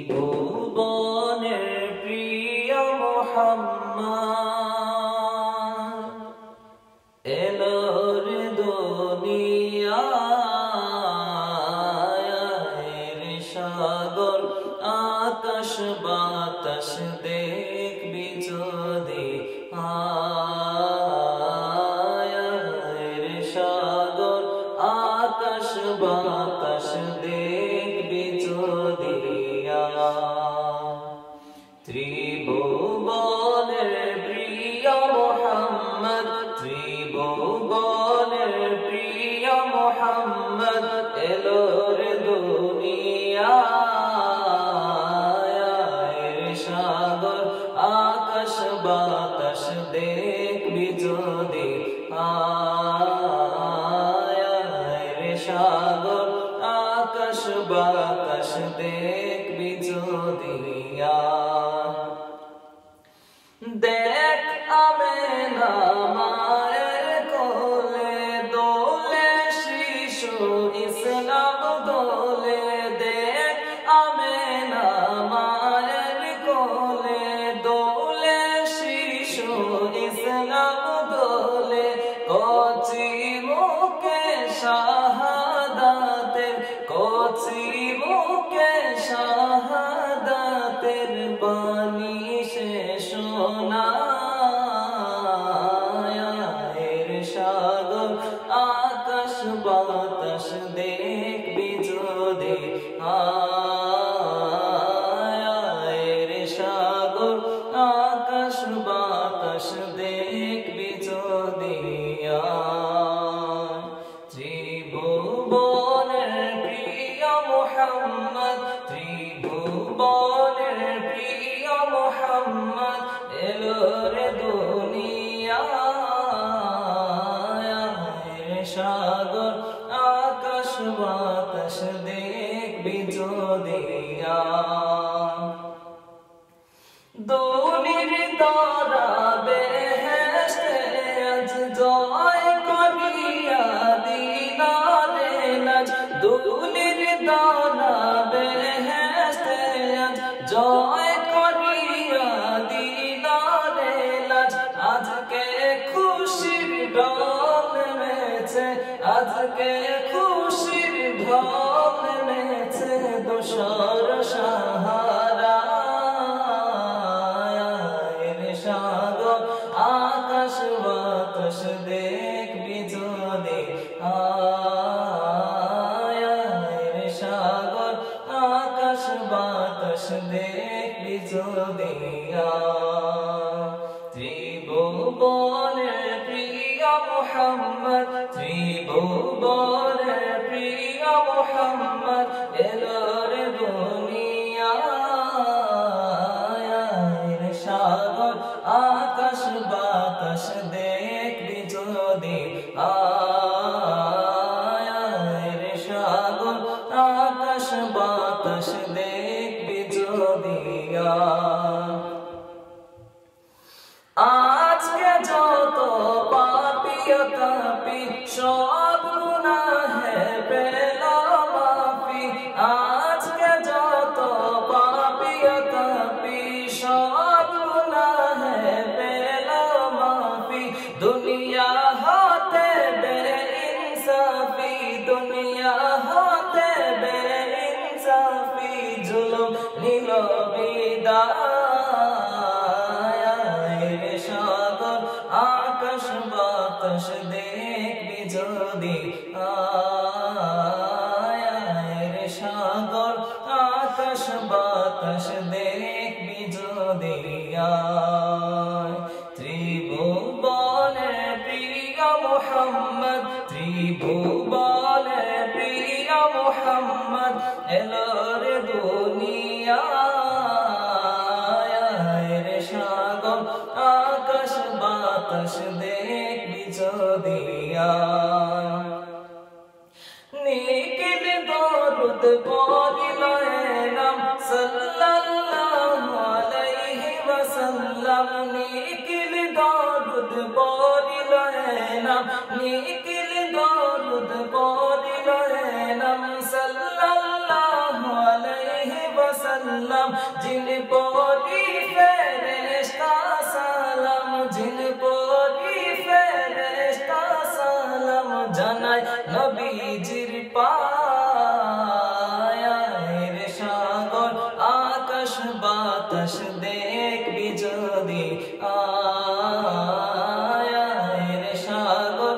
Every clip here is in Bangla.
ত্রিভুবনের প্রিয় মুহাম্মদ এলো রে দুনিয়ায় রে সাগর আকাশ বাতাস দেখবি যদি রে সাগর আকাশ বাতাস দেখবি যদি ত্রিভুবনের প্রিয় মুহাম্মদ ত্রিভুবনের প্রিয় মুহাম্মদ এলো রে দুনিয়ায় রে সাগর আকাশ বাতাস দেখবি যদি রে সাগর আকাশ বাতাস দেখবি যদি দেখ আমেনা মায়ের কোলে দোলে শিশু ইসলাম দোলে দেখ আমেনা মায়ের কোলে দোলে শিশু ইসলাম দোলে কচি মুখে শাহাদাতের কচি মুখে শাহাদাতের বাণী সে শোনায় রে সাগর আকাশ বাতাস দেখবি যদি রে সাগর আকাশ বাতাস দেখবি যদি ত্রিভুবনের প্রিয় মুহাম্মদ ত্রিভুবনের প্রিয় মুহাম্মদ এলো রে দুনিয়ায় রে সাগর আকাশ বাতাস দেখবি যদি দোলির দ্বারা বেহেশতে আজ জয় করিয়া দিলারে নাজ দোলির দ্বারা বেহেশতে আজ জয় করিয়া দিলারে নাজ আজকে খুশির ঢল নেমেছে আজকে খুশির ঢল নেমেছে দোসর সাহারা সাগর আকাশ বাতাস দেখবি যদি রে সাগর আকাশ বাতাস দেখবি যদি ত্রিভুবনের প্রিয় মুহাম্মদ ত্রিভুবনের প্রিয় মুহাম্মদ এলো রে দুনিয়ায় রে সাগর আকাশ বাতাস দেখবি যদি রে সাগর আকাশ বাতাস দেখবি যদি আজকে যত পাপী তাপী সব গুনাহে পেল মাফি আজকে যত পাপী তাপী সব গুনাহে পেল মাফি দুনিয়া হতে বেইনসাফি দুনিয়া হতে বেইনসাফি জুলুম নিল বিদায় রে সাগর আকাশ বাতাস দেখবি যদি রে সাগর আকাশ বাতাস দেখবি যদি ত্রিভুবনের প্রিয় মুহাম্মদ ত্রিভুবনের প্রিয় মুহাম্মদ এলো রে দুনিয়ায় রে সাগর আকাশ বাতাস দেখবি যদি নিখিল দরুদ পড়িল নাম সাল্লাল্লাহু আলাইহি ওয়াসাল্লাম নিখিল দরুদ পড়িল নাম নিখিল দরুদ পড়িল নাম সাল্লাল্লাহু আলাইহি ওয়াসাল্লাম জিন পরি ফেরেশতা সালাম, জিন পরি ফেরেশতা সালাম জানায় নবীজির পায়ের সাগর আকাশ বাতাস দেখবি যদি আয়ের সাগর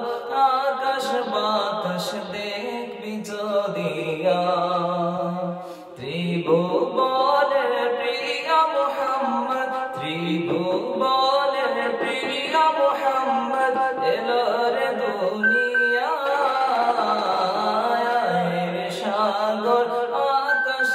আকাশ বাতাস দেখবি যদি ত্রিভুবনের প্রিয় মুহাম্মদ, ত্রিভুবনের প্রিয় মুহাম্মদ এলো রে দুনিয়ায় সাগর আকাশ